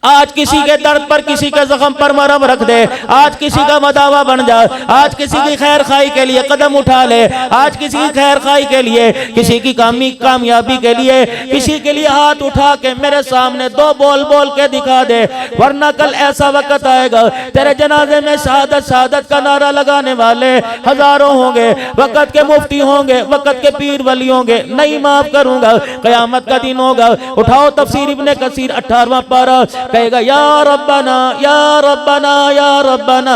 आज किसी के दर्द पर, किसी के जख्म पर मरहम रख दे, आज किसी का मदावा बन जा, आज किसी की खैर खाई के लिए कदम उठा ले, आज किसी की खैर खाई के लिए, किसी की कामयाबी के लिए, किसी के लिए हाथ उठा के मेरे सामने दो बोल बोल के दिखा दे, वरना कल ऐसा वक्त आएगा तेरे जनाजे में शहादत शहादत का नारा लगाने वाले हजारों होंगे, वक्त के मुफ्ती होंगे, वक्त के पीर वली होंगे, नहीं माफ करूंगा, कयामत का दिन होगा। उठाओ तफसीर इब्ने कसीर 18वां पारा, कहेगा या रब्बना या रब्बना या रब्बना,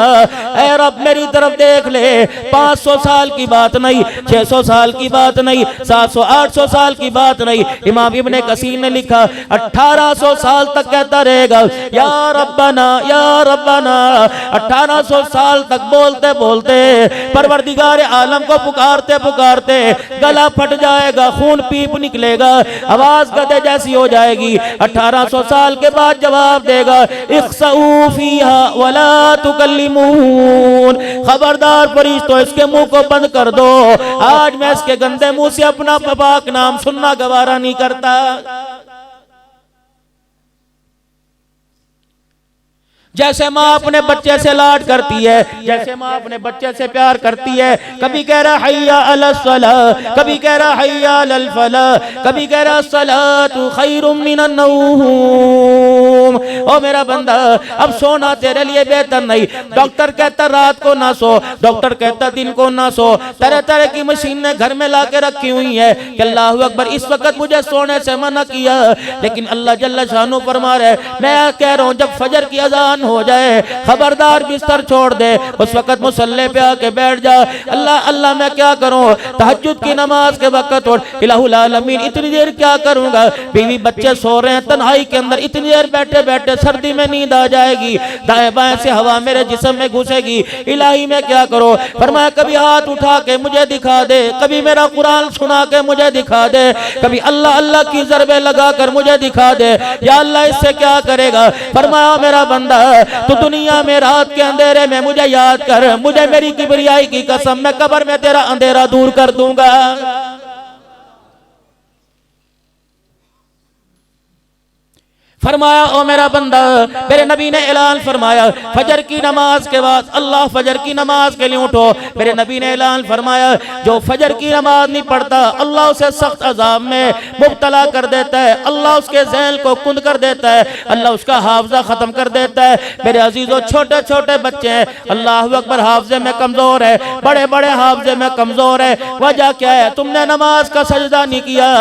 ऐ रब मेरी तरफ देख ले। 500 साल की बात नहीं, 600 साल की बात नहीं, 700 800 साल की बात नहीं, इमाम इब्ने कसीर ने लिखा 1800 साल तक कहता रहेगा या रब्बना या रब्बना। 1800 साल तक बोलते बोलते परवरदिगार आलम को पुकारते पुकारते गला फट जाएगा, खून पीप निकलेगा, आवाज गदे जैसी हो जाएगी। 1800 साल के बाद जवाब देगा इख्सऊ फीहा वला तुकल्लिमून, खबरदार फरिश्तों इसके मुंह को बंद कर दो, आज मैं इसके गंदे मुंह से अपना पाक नाम सुनना गवारा नहीं करता। जैसे माँ अपने बच्चे से लाड करती है, जैसे माँ अपने बच्चे से प्यार करती है, कभी कह रहा हय्या अलस सलाह, कभी कह रहा हय्या अलल फलाह, कभी कह रहा सलातु खैरुम मिनन नौम। ओ मेरा बंदा अब सोना तेरे लिए बेहतर नहीं। डॉक्टर कहता रात को ना सो, डॉक्टर कहता दिन को ना सो, तरह तरह की मशीनें घर में ला के रखी हुई है कि अल्लाह अकबर इस वक्त मुझे सोने से मना किया, लेकिन अल्लाह जल्ल शानो फरमा रहे मैं कह रहा हूँ जब फजर की अजान हो जाए खबरदार बिस्तर छोड़ दे, उस वक्त मुसल्ले पे आके बैठ जा। अल्लाह अल्लाह मैं क्या करूं, तहज्जुद की नमाज के वक्त उठ, इलाहुल आलमीन इतनी देर क्या करूंगा, बीवी बच्चे सो रहे हैं तन्हाई के अंदर, इतनी देर बैठे बैठे सर्दी में नींद आ जाएगी, दाएं बाएं से हवा मेरे जिस्म में घुसेगी, इलाही मैं क्या करूं। फरमाया कभी हाथ उठा के मुझे दिखा दे, कभी मेरा कुरान सुना के मुझे दिखा दे, कभी अल्लाह अल्लाह की ज़रबे लगा कर मुझे दिखा दे, या अल्लाह इससे क्या करेगा। फरमाया मेरा बंदा तो दुनिया में रात के अंधेरे में मुझे याद कर, मुझे मेरी किबरियाई की कसम मैं कब्र में तेरा अंधेरा दूर कर दूंगा। फरमाया ओ मेरा बंदा, मेरे नबी ने ऐलान फरमाया फजर की नमाज के बाद अल्लाह फजर की नमाज के लिए उठो। मेरे नबी ने ऐलान फरमाया जो फजर की नमाज नहीं पढ़ता अल्लाह उसे सख्त अजाब में मुब्तला कर देता है, अल्लाह उसके ज़हन को कुंद कर देता है, अल्लाह उसका हाफजा खत्म कर देता है। मेरे अजीजों छोटे छोटे बच्चे हैं, अल्लाह अकबर हाफजे में कमजोर है, बड़े बड़े हाफजे में कमजोर है। वजह क्या है, तुमने नमाज का सजदा नहीं किया।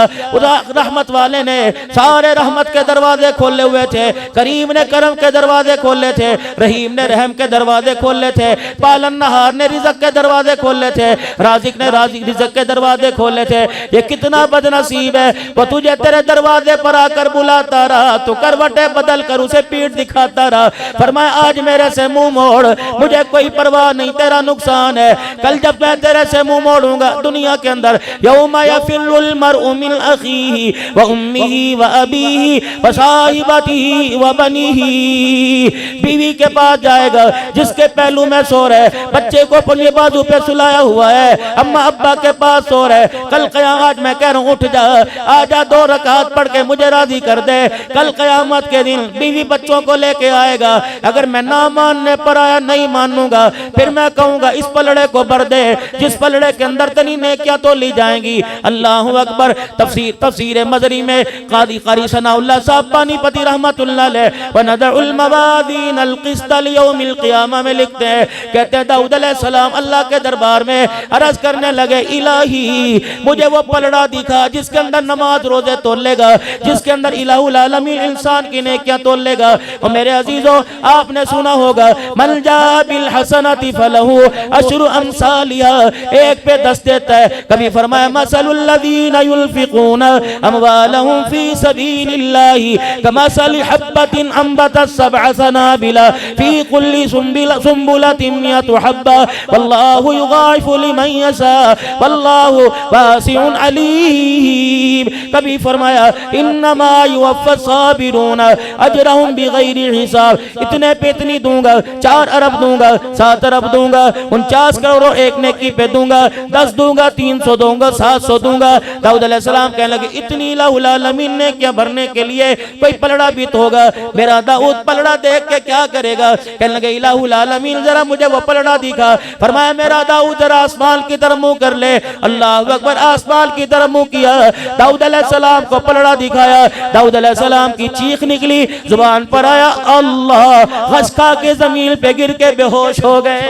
रहमत वाले ने सारे रहमत के दरवाजे खोले हुए थे, करीम ने करम के दरवाजे खोले थे, रहीम ने रहम के दरवाजे खोले थे, पालन नहार ने रिज़्क़ के दरवाजे खोले थे, राज़िक ने रिज़्क़ के दरवाजे खोले थे। ये कितना बदनसीब है, वो तुझे तेरे दरवाजे पर आकर बुलाता रहा, तो करवटें बदल कर उसे पीठ दिखाता रहा। फरमाया आज मेरे से मुंह मोड़, मुझे कोई परवाह नहीं, तेरा नुकसान है। कल जब मैं तेरे से मुंह मोड़ूंगा दुनिया के अंदर यौमा यफिरुल मरउ मिन अखीही व उम्मिही व अबीही व साहिबतिही व बनीही, बीवी के पास जाएगा जिसके पहलू में सो रहे, बच्चे को अपने बाजू पे सुलाया हुआ है, अम्मा अब्बा के पास सो रहे। कल क़यामत मैं कह रहा हूँ उठ जा, आजा 2 रकात पढ़ के मुझे राजी कर दे। कल क़यामत के दिन बीवी बच्चों को लेके आएगा, अगर मैं ना मानने पर आया नहीं मानूंगा, फिर मैं कहूंगा इस पलड़े को भर दे, जिस पलड़े के अंदर तनी नेकियां तो ली जाएंगी। अल्लाहु अकबर। तफसीर मजरी में क़ादी क़ारी सनाउल्लाह साहब पानीपती रहमतुल्लाह अलैह व नदउल मवाज़ीन अल क़िस्त लियौमिल क़ियामा में लिखते हैं, कहते हैं दाऊद अलैहिस्सलाम अल्लाह के दरबार में अर्ज़ करने लगे इलाही मुझे वो पलड़ा दिखा जिसके अंदर नमाज रोजे तोलेगा, जिसके अंदर इलाहुल आलमीन इंसान की नेकियां तोलेगा। और मेरे अजीजों आपने सुना होगा मन जा बिल हसनति फलहु अशरु अमसालिहा, एक पे 10 देता है। कभी फरमाया मसलुल लज़ीना युनफ़िक़ूना अमवालहुम फ़ी सबीलिल्लाहि कमसलि हब्बतिन अंबतत सबअ सनाबिल सनाबिला फी कुल्ली सुम्बुलतिन मियतु हब्बा वल्लाहु युगाइफु लिमन यशा वल्लाहु वासिउन अलीम। कभी फरमाया इन्नमा युवफ़्फ़स साबिरून अजरहुम बिगैरि हिसाब। इतने पे इतनी दूंगा, 4 अरब दूंगा, 7 अरब दूंगा, 49 करोड़ एक नेकी पे दूंगा, 10 दूंगा, 300 दूंगा, 700 दूंगा। दाऊद अलैहिस्सलाम कहने लगे इतनी इलाहुल आलमीन ने क्या भरने के लिए कोई पलड़ा भी तो होगा, मेरा दाऊद पलड़ा देख के क्या करेगा। कहने लगे इलाहुल आलमीन जरा मुझे वो पलड़ा दिखा। फरमाया मेरा दाऊद जरा आसमान की तरफ मुंह कर ले। अल्लाह अकबर, आसमान की तरफ मुंह किया, दाऊद अलैहिस्सलाम को पलड़ा दिखाया। दाऊद अलैहिस्सलाम की चीख निकली, जुबान पर आया अल्लाह, खसका के जमीन पे गिर के बेहोश हो गए।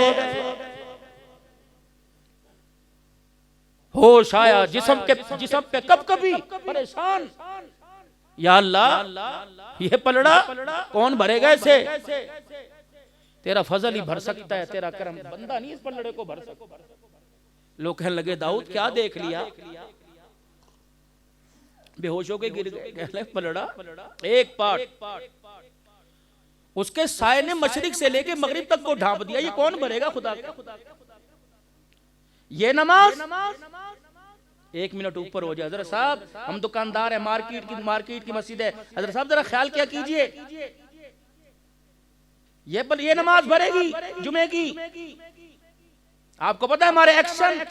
होश आया, जिस्म पे कब कभी परेशान, या अल्लाह ये पलड़ा कौन भरेगा इसे, तेरा फजल ही भर सकता है, तेरा करम, बंदा नहीं इस पलड़े को भर सकता। लोग कहने लगे दाऊद क्या देख लिया, बेहोश होके गिर गए। पलड़ा एक पार्ट, उसके साये ने मशरिक से लेके मगरिब तक को ढांप दिया, ये कौन भरेगा खुदा का। ये नमाज 1 मिनट ऊपर हो जाए। हज़रत साहब हम दुकानदार है, मार्केट की मस्जिद है, हज़रत साहब जरा ख्याल क्या कीजिए, ये नमाज भरेगी जुमे की। आपको पता है हमारे एक्शन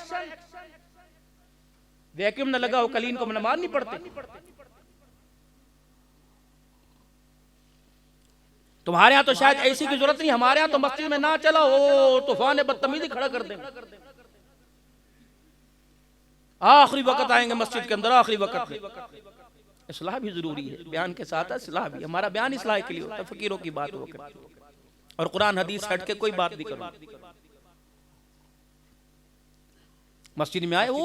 वैक्यूम न लगा हो, कलीन को नमाज नहीं पढ़ते। तुम्हारे यहाँ तो शायद ऐसी की जरूरत नहीं, हमारे यहाँ तो मस्जिद में ना चला हो तूफान बदतमीजी खड़ा कर देंगे। आखिरी वक्त आएंगे मस्जिद के अंदर, आखिरी वक्त में इस्लाह भी जरूरी है, बयान के साथ इस्लाह भी। हमारा बयान इस्लाह के लिए होता है, फकीरों की बात हो और कुरान हदीस हट के कोई बात नहीं करो। मस्जिद में आए, वो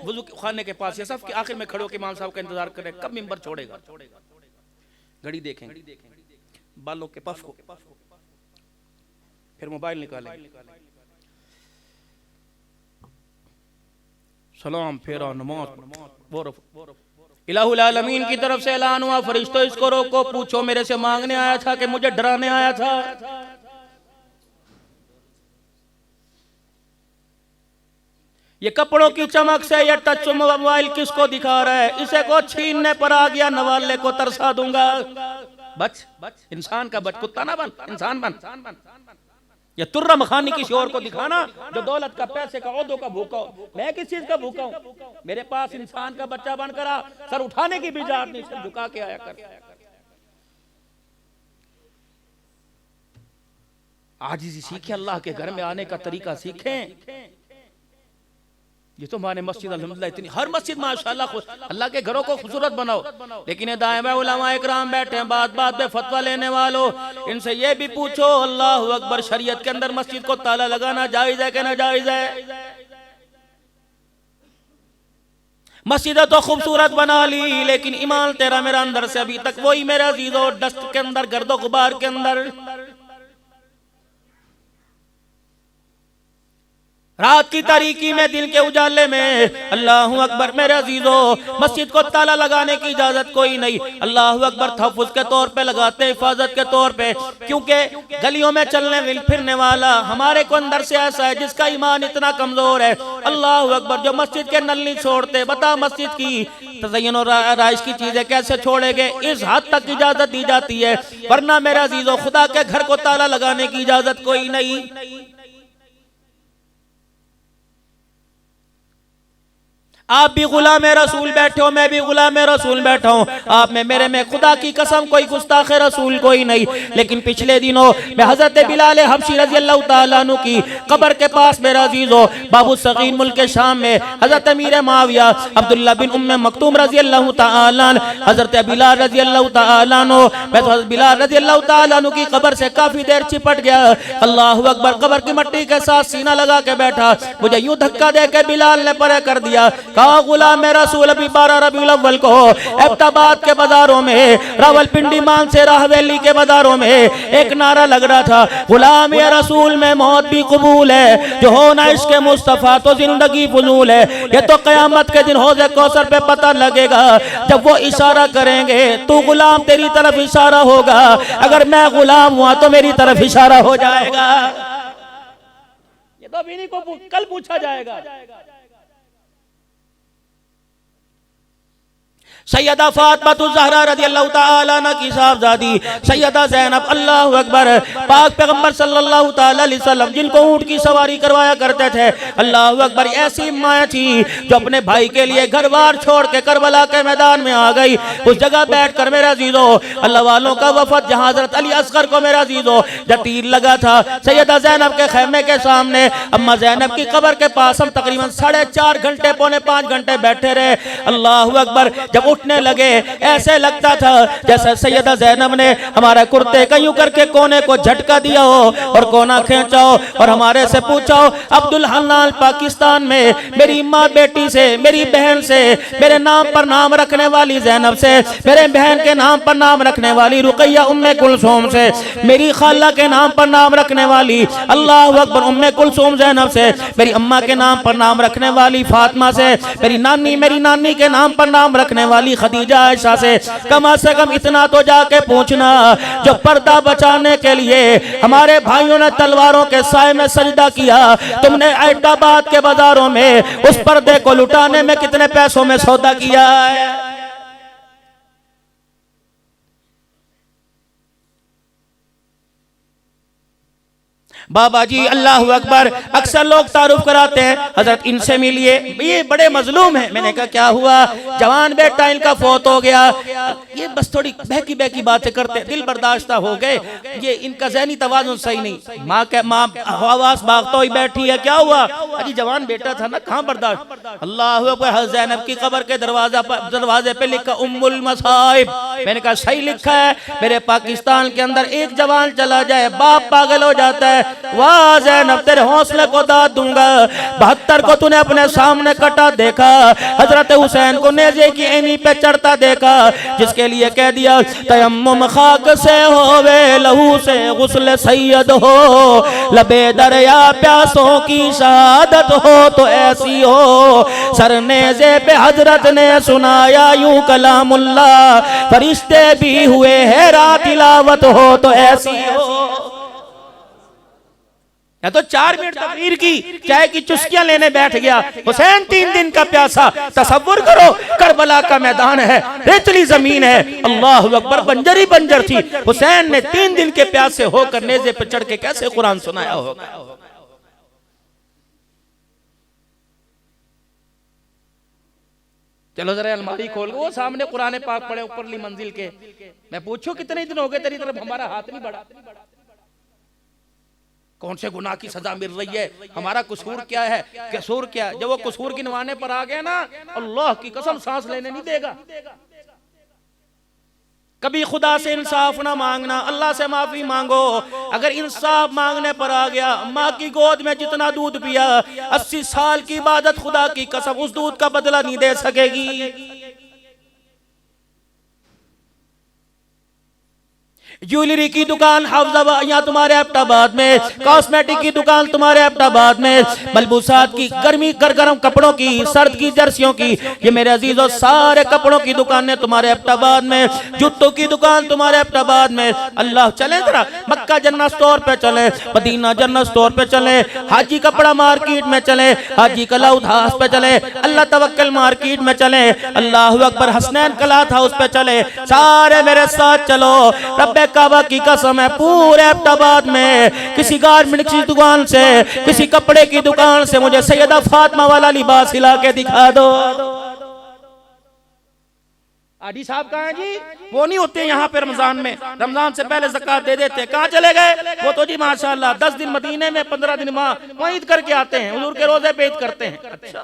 वुजू खाने के पास या सब के आखिर में खड़े होकर इमाम साहब का इंतजार करें कब मिंबर छोड़ेगा। घड़ी देखेंगे, बालों के पफ को, फिर मोबाइल निकालेंगे, सलाम फेरा, नमाज। इलाहुल आलमीन की तरफ से ऐलान हुआ, फरिश्तों इसको रोको, पूछो मेरे से मांगने आया था कि मुझे डराने आया था। ये कपड़ों की चमक से ये टच मोबाइल किसको दिखा रहा है, इसे को छीनने पर आ गया, नवाले को तरसा दूंगा। बच इंसान का बच, कुत्ता ना बन, इंसान बन। ये तुर्रा मखानी किसी और को दिखाना जो दौलत का, पैसे का, ओहदों का भूखा हो। मैं किस चीज का भूखा हूं, मेरे पास इंसान का बच्चा बनकर आ, सर उठाने की भी जात नहीं, सर झुका के आया कर। आजिज़ी सीखे, अल्लाह के घर में आने का तरीका सीखें। ये तो हमारे मस्जिद अल्हम्दुलिल्लाह इतनी, हर मस्जिद माशाअल्लाह अल्लाह के घरों को खूबसूरत बनाओ। लेकिन दाएं उलमा इकराम बैठे हैं, बात बात पे फतवा लेने वालों, इनसे ये भी पूछो अल्लाह अकबर, शरीयत के अंदर मस्जिद को ताला लगाना जायज है कि ना जायज है। मस्जिद तो खूबसूरत बना ली, लेकिन ईमान तेरा मेरा अंदर से अभी तक वही मेरे अजीजों, डस्ट के अंदर, गर्दो गुबार के अंदर। रात की तारीकी में, दिन के उजाले में, अल्लाह अकबर मेरे अजीजों, मस्जिद को ताला लगाने की इजाजत कोई नहीं। अल्लाह अकबर तहफ़्फ़ुज़ के तौर पे लगाते हैं, हिफाजत के तौर पे, क्योंकि गलियों में चलने फिरने वाला हमारे को अंदर से ऐसा है जिसका ईमान इतना कमजोर है। अल्लाह अकबर, जो मस्जिद के नल नहीं छोड़ते, बता मस्जिद की तज़य्युन और आराइश की चीजें कैसे छोड़ेंगे, इस हद तक इजाजत दी जाती है। वरना मेरे अजीजों, खुदा के घर को ताला लगाने की इजाजत कोई नहीं। आप भी गुलाम रसूल बैठे हो, मैं भी गुलाम रसूल बैठा हूँ। आप में मेरे में खुदा की कसम कोई गुस्ताख रसूल कोई नहीं। लेकिन पिछले दिनों मैं हजरत बिलाल हबशी रजी अल्लाह तआला अन्हु की कब्र के पास मेरा अजीजों, बाबू सगीर मुल्क शाम में हजरत अमीर माविया अब्दुल्ला बिन उम्मे मक्तूम रजी अल्लाह तआला, हजरत बिलाल रजी अल्लाह तआला अन्हु, मैं तो बिलाल रजी अल्लाह तआला अन्हु की कब्र से काफी देर चिपट गया। अल्लाह अकबर, कब्र की मिट्टी के साथ सीना लगा के बैठा, मुझे यूं धक्का दे के बिलाल ने परे कर दिया। कहा गुलाम रसूल अभी 12 रबीउल अव्वल को एबटाबाद के बाजारों में, रावलपिंडी मानसेरा हवेली के बाजारों में एक नारा लग रहा था, गुलाम या रसूल में मौत भी कबूल है, जो हो ना इसके मुस्तफा तो जिंदगी फजूल है। ये तो कयामत के दिन हौज़े कौसर पे पता लगेगा, जब वो इशारा करेंगे तू गुलाम तेरी तरफ इशारा होगा, अगर मैं गुलाम हुआ तो मेरी तरफ इशारा हो जाएगा। ये तो अभी नहीं को कल पूछा जाएगा। सैयदा फातिमा ज़हरा रज़ियल्लाहु ताला अन्हा की साहबजादी सैयदा ज़ैनब, अल्लाहु अकबर, पाक पैगंबर सल्लल्लाहु ताला अलैहि वसल्लम जिनको ऊंट की सवारी करवाया करते थे, अल्लाहु अकबर, ऐसी माँ थी जो अपने भाई के लिए घर-बार छोड़ के करबला के मैदान में आ गई। उस जगह बैठकर मेरा अजीजो, अल्लाह वालों का वफद जहाँ हज़रत अली असगर को मेरा अजीजो जब तीर लगा था, सैयदा ज़ैनब के खैमे के सामने अम्मा ज़ैनब की कब्र के पास हम तकरीबन 4.5 घंटे पौने 5 घंटे बैठे रहे। अल्लाहु अकबर, जब उठने लगे ऐसे लगता था जैसे सैयदा ज़ैनब ने हमारे कुर्ते का यूं करके कोने को झटका दिया हो और कोना खींचा हो और हमारे से पूछा हो, अब्दुल हन्नान पाकिस्तान में मेरी माँ बेटी से, मेरी बहन से, मेरे नाम पर नाम रखने वाली ज़ैनब से, मेरे बहन के नाम पर नाम रखने वाली रुकैया उम्मे कुलसूम से, मेरी खाला के नाम पर नाम रखने वाली अल्लाहु अकबर उम्मे कुलसूम ज़ैनब से, मेरी अम्मा के नाम पर नाम रखने वाली फातिमा से, मेरी नानी के नाम पर नाम रखने वाली खदीजा आयशा से कम इतना तो जाके पूछना, जो पर्दा बचाने के लिए हमारे भाइयों ने तलवारों के साए में सजदा किया, तुमने एबटाबाद के बाजारों में उस पर्दे को लुटाने में कितने पैसों में सौदा किया है। बाबा जी अल्लाहु अकबर, अक्सर लोग तारुफ कराते हैं हजरत इनसे मिलिए, ये बड़े मजलूम हैं। मैंने कहा क्या हुआ? जवान बेटा इनका फौत हो गया। ये बस थोड़ी बहकी बहकी बातें करते, दिल बर्दाश्त हो गए, ये इनका ज़हनी तवाज़ुन सही नहीं। माँ हवास भागता हुई बैठी है, क्या हुआ? अजी जवान बेटा था ना, कहाँ बर्दाश्त। अल्लाहु अकबर, हज़रत ज़ैनब की कब्र के दरवाजे पे लिखा उम्मुल मसाइब। मैंने कहा सही लिखा है। मेरे पाकिस्तान के अंदर एक जवान चला जाए बाप पागल हो जाता है। वाह ज़ैनब, तेरे हौसले को दाद दूंगा। 72 को तूने अपने सामने कटा देखा, हजरत हुसैन को नेज़े की एनी पे चढ़ता देखा, जिसके लिए कह दिया तयम्मुम खाक से होवे, लहू से गुस्ल सैयद हो, लबे दरिया प्यासों की शहादत हो तो ऐसी हो। सर नेज़े पे हजरत ने सुनाया यूं कलामुल्लाह, फरिश्ते भी हुए हैरा तिलावत हो तो ऐसी हो। या तो 4 मिनट तकरीर की, चाय की चुस्कियां लेने बैठ गया। हुसैन 3 दिन का प्यासा। तसव्वुर करो, करबला का मैदान है, रेतली जमीन है, अल्लाहु अकबर, बंजर ही बंजर थी। हुसैन ने 3 दिन के प्यासे होकर नेज़े पे चढ़ के कैसे कुरान सुनाया होगा। चलो जरा अलमारी खोल, वो सामने कुरान पाक पड़े ऊपरली मंजिल के। मैं पूछूं कितने दिन हो गए तेरी तरफ हमारा हाथ नहीं बढ़ा? कौन से गुनाह की सजा मिल रही है? हमारा कसूर क्या है? कसूर क्या? जब वो कसूर गिनवाने पर आ गया ना, अल्लाह की कसम सांस लेने नहीं देगा। कभी खुदा से इंसाफ ना मांगना, अल्लाह से माफी मांगो। अगर इंसाफ मांगने पर आ गया, माँ की गोद में जितना दूध पिया, 80 साल की इबादत, खुदा की कसम उस दूध का बदला नहीं दे सकेगी। ज्वेलरी की दुकान यहाँ तुम्हारे एबटाबाद में, कॉस्मेटिक की दुकान तुम्हारे एबटाबाद में, मलबूसात की गर्म कपड़ों की, सर्द की जर्सियों की, ये मेरे अजीजों सारे कपड़ों की दुकानें तुम्हारे एबटाबाद में, जूतों की दुकान तुम्हारे एबटाबाद में। अल्लाह, चले जरा मक्का जन्नत स्टोर पे चले, मदीना जन्नत स्टोर पे चले, हाजी कपड़ा मार्केट में चले, हाजी कलाउद हाउस पे चले, अल्लाह तवक्कल मार्केट में चले, अल्लाहु अकबर हसनैन कलाथ हाउस पे चले, सारे मेरे साथ चलो। रब्बे काबा की कसम है, पूरे एबटाबाद में किसी गारमेंट की दुकान से, किसी कपड़े की दुकान से मुझे सैयदा फातिमा वाला लिबास हिला के दिखा दो। आदी साहब कहाँ हैं जी? वो नहीं होते यहाँ पे रमजान में, रमजान से पहले ज़कात दे देते। कहाँ चले गए वो? तो जी माशाल्लाह 10 दिन मदीने में, 15 दिन वहाँ ईद करके आते हैं, हुजूर के रोजे पे ईद करते हैं। अच्छा,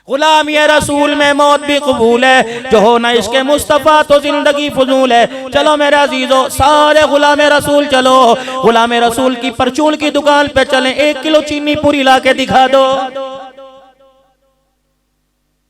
गुलामी रसूल में मौत भी कबूल है, जो हो ना इसके मुस्तफ़ा तो जिंदगी फजूल है। चलो मेरे अजीजों, सारे गुलाम रसूल चलो, गुलाम रसूल की परचून की दुकान पे चलें, 1 किलो चीनी पूरी ला के दिखा दो।